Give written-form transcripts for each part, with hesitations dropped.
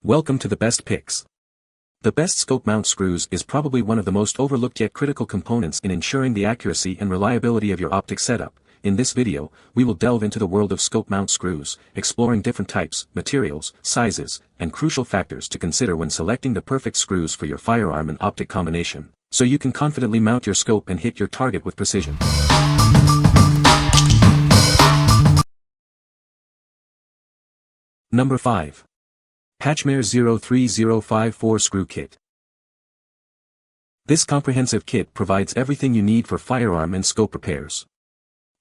Welcome to the best picks. The best scope mount screws is probably one of the most overlooked yet critical components in ensuring the accuracy and reliability of your optic setup. In this video, we will delve into the world of scope mount screws, exploring different types, materials, sizes, and crucial factors to consider when selecting the perfect screws for your firearm and optic combination, so you can confidently mount your scope and hit your target with precision. Number 5. Pachmayr 03054 Screw Kit. This comprehensive kit provides everything you need for firearm and scope repairs.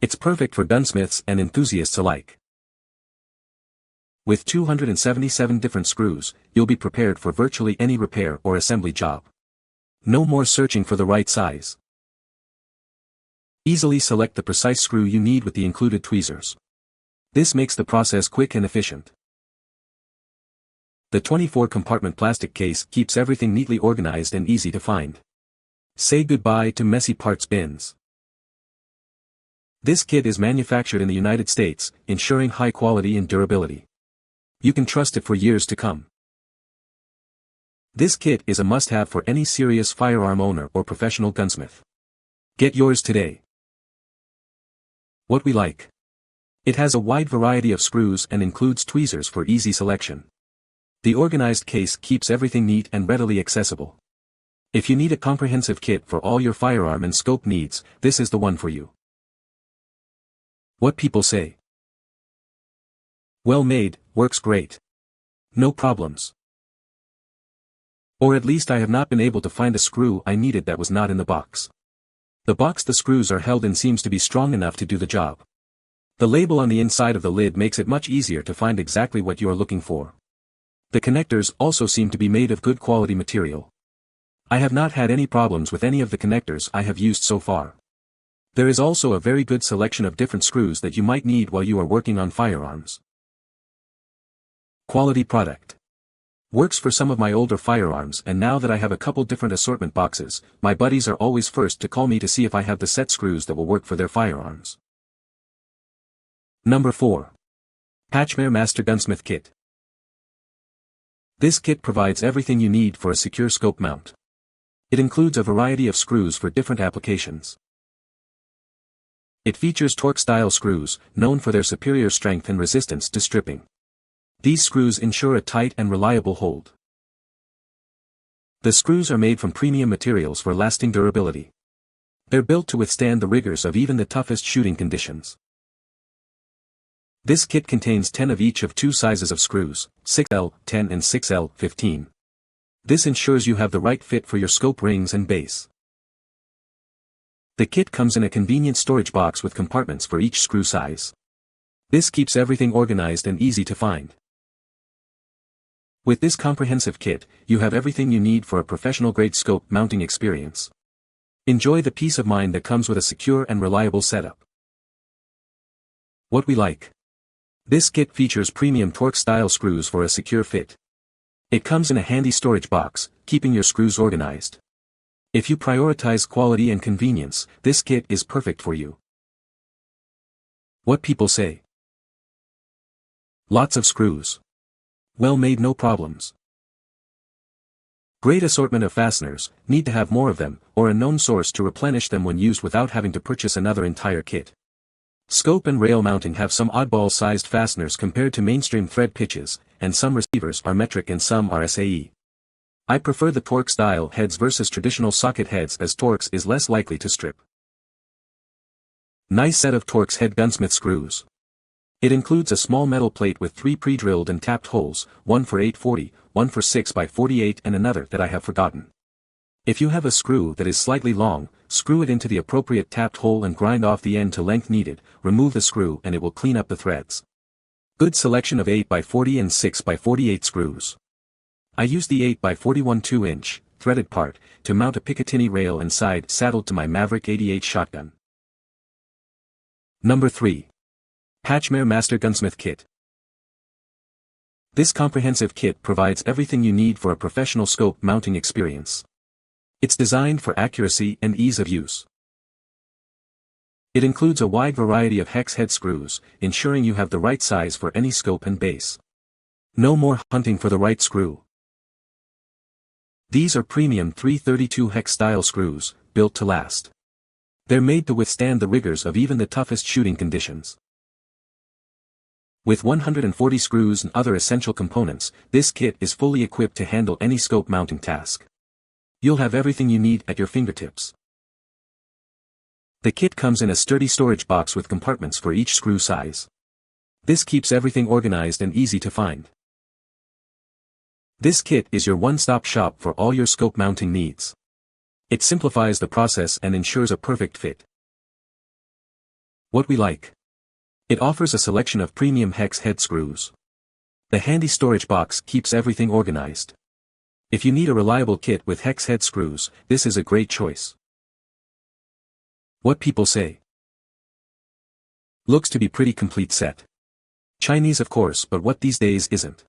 It's perfect for gunsmiths and enthusiasts alike. With 277 different screws, you'll be prepared for virtually any repair or assembly job. No more searching for the right size. Easily select the precise screw you need with the included tweezers. This makes the process quick and efficient. The 24-compartment plastic case keeps everything neatly organized and easy to find. Say goodbye to messy parts bins. This kit is manufactured in the United States, ensuring high quality and durability. You can trust it for years to come. This kit is a must-have for any serious firearm owner or professional gunsmith. Get yours today. What we like. It has a wide variety of screws and includes tweezers for easy selection. The organized case keeps everything neat and readily accessible. If you need a comprehensive kit for all your firearm and scope needs, this is the one for you. What people say. Well made, works great. No problems. Or at least I have not been able to find a screw I needed that was not in the box. The box the screws are held in seems to be strong enough to do the job. The label on the inside of the lid makes it much easier to find exactly what you are looking for. The connectors also seem to be made of good quality material. I have not had any problems with any of the connectors I have used so far. There is also a very good selection of different screws that you might need while you are working on firearms. Quality product. Works for some of my older firearms, and now that I have a couple different assortment boxes, my buddies are always first to call me to see if I have the set screws that will work for their firearms. Number 4. Pachmayr Master Gunsmith Kit. This kit provides everything you need for a secure scope mount. It includes a variety of screws for different applications. It features torque-style screws, known for their superior strength and resistance to stripping. These screws ensure a tight and reliable hold. The screws are made from premium materials for lasting durability. They're built to withstand the rigors of even the toughest shooting conditions. This kit contains 10 of each of two sizes of screws, 6L, 10 and 6L, 15. This ensures you have the right fit for your scope rings and base. The kit comes in a convenient storage box with compartments for each screw size. This keeps everything organized and easy to find. With this comprehensive kit, you have everything you need for a professional-grade scope mounting experience. Enjoy the peace of mind that comes with a secure and reliable setup. What we like. This kit features premium torque-style screws for a secure fit. It comes in a handy storage box, keeping your screws organized. If you prioritize quality and convenience, this kit is perfect for you. What people say. Lots of screws. Well made, no problems. Great assortment of fasteners, need to have more of them, or a known source to replenish them when used without having to purchase another entire kit. Scope and rail mounting have some oddball-sized fasteners compared to mainstream thread pitches, and some receivers are metric and some are SAE. I prefer the torque-style heads versus traditional socket heads, as Torx is less likely to strip. Nice set of Torx head gunsmith screws. It includes a small metal plate with 3 pre-drilled and tapped holes, one for 840, one for 6x48 and another that I have forgotten. If you have a screw that is slightly long, screw it into the appropriate tapped hole and grind off the end to length needed, remove the screw and it will clean up the threads. Good selection of 8x40 and 6x48 screws. I use the 8x41 2-inch, threaded part, to mount a Picatinny rail and side saddled to my Maverick 88 shotgun. Number 3. Pachmayr Master Gunsmith Kit. This comprehensive kit provides everything you need for a professional scope mounting experience. It's designed for accuracy and ease of use. It includes a wide variety of hex head screws, ensuring you have the right size for any scope and base. No more hunting for the right screw. These are premium 332 hex style screws, built to last. They're made to withstand the rigors of even the toughest shooting conditions. With 140 screws and other essential components, this kit is fully equipped to handle any scope mounting task. You'll have everything you need at your fingertips. The kit comes in a sturdy storage box with compartments for each screw size. This keeps everything organized and easy to find. This kit is your one-stop shop for all your scope mounting needs. It simplifies the process and ensures a perfect fit. What we like. It offers a selection of premium hex head screws. The handy storage box keeps everything organized. If you need a reliable kit with hex head screws, this is a great choice. What people say. Looks to be pretty complete set. Chinese of course, but what these days isn't.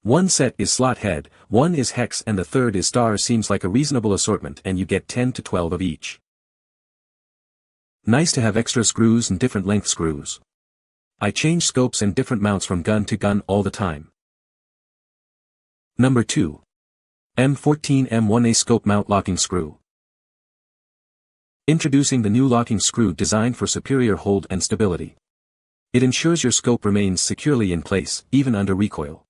One set is slot head, one is hex and the third is star. Seems like a reasonable assortment and you get 10 to 12 of each. Nice to have extra screws and different length screws. I change scopes and different mounts from gun to gun all the time. Number 2. M14 M1A Scope Mount Locking Screw. Introducing the new locking screw designed for superior hold and stability. It ensures your scope remains securely in place, even under recoil.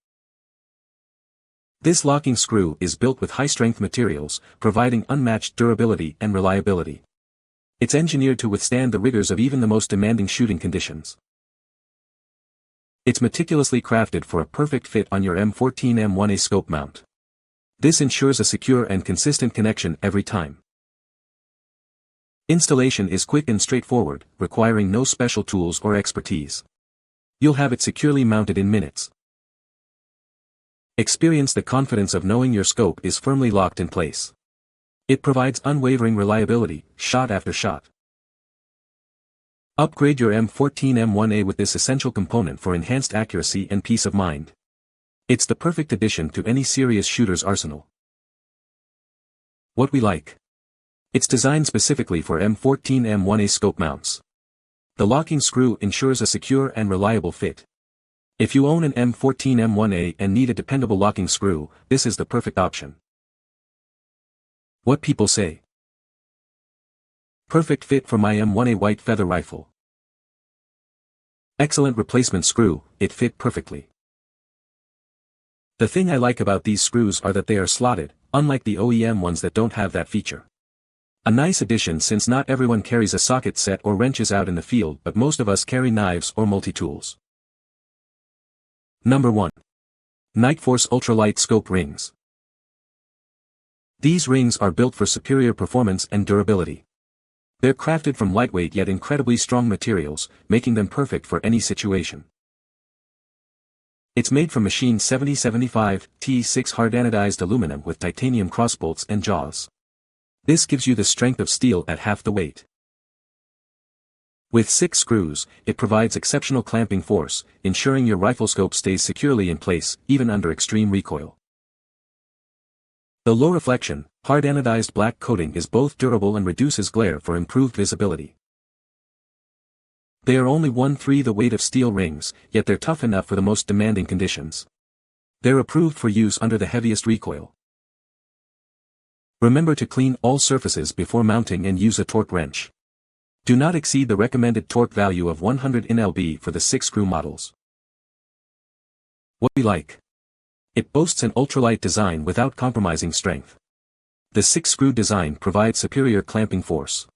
This locking screw is built with high-strength materials, providing unmatched durability and reliability. It's engineered to withstand the rigors of even the most demanding shooting conditions. It's meticulously crafted for a perfect fit on your M14 M1A scope mount. This ensures a secure and consistent connection every time. Installation is quick and straightforward, requiring no special tools or expertise. You'll have it securely mounted in minutes. Experience the confidence of knowing your scope is firmly locked in place. It provides unwavering reliability, shot after shot. Upgrade your M14 M1A with this essential component for enhanced accuracy and peace of mind. It's the perfect addition to any serious shooter's arsenal. What we like. It's designed specifically for M14 M1A scope mounts. The locking screw ensures a secure and reliable fit. If you own an M14 M1A and need a dependable locking screw, this is the perfect option. What people say. Perfect fit for my M1A white feather rifle. Excellent replacement screw, it fit perfectly. The thing I like about these screws are that they are slotted, unlike the OEM ones that don't have that feature. A nice addition since not everyone carries a socket set or wrenches out in the field, but most of us carry knives or multi-tools. Number 1. Nightforce Ultralite Scope Rings. These rings are built for superior performance and durability. They're crafted from lightweight yet incredibly strong materials, making them perfect for any situation. It's made from machined 7075 T6 hard anodized aluminum with titanium crossbolts and jaws. This gives you the strength of steel at half the weight. With 6 screws, it provides exceptional clamping force, ensuring your rifle scope stays securely in place, even under extreme recoil. The low reflection, hard anodized black coating is both durable and reduces glare for improved visibility. They are only 1/3 the weight of steel rings, yet they're tough enough for the most demanding conditions. They're approved for use under the heaviest recoil. Remember to clean all surfaces before mounting and use a torque wrench. Do not exceed the recommended torque value of 100 Nlb for the 6-screw models. What we like. It boasts an ultralight design without compromising strength. The 6-screw design provides superior clamping force.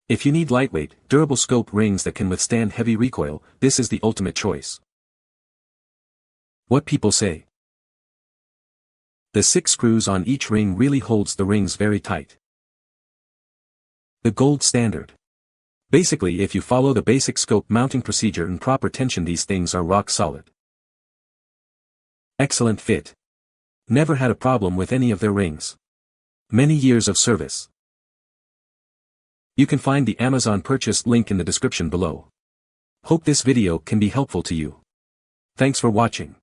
If you need lightweight, durable scope rings that can withstand heavy recoil, this is the ultimate choice. What people say. The 6 screws on each ring really holds the rings very tight. The gold standard. Basically, if you follow the basic scope mounting procedure and proper tension, these things are rock solid. Excellent fit. Never had a problem with any of their rings. Many years of service. You can find the Amazon purchase link in the description below. Hope this video can be helpful to you. Thanks for watching.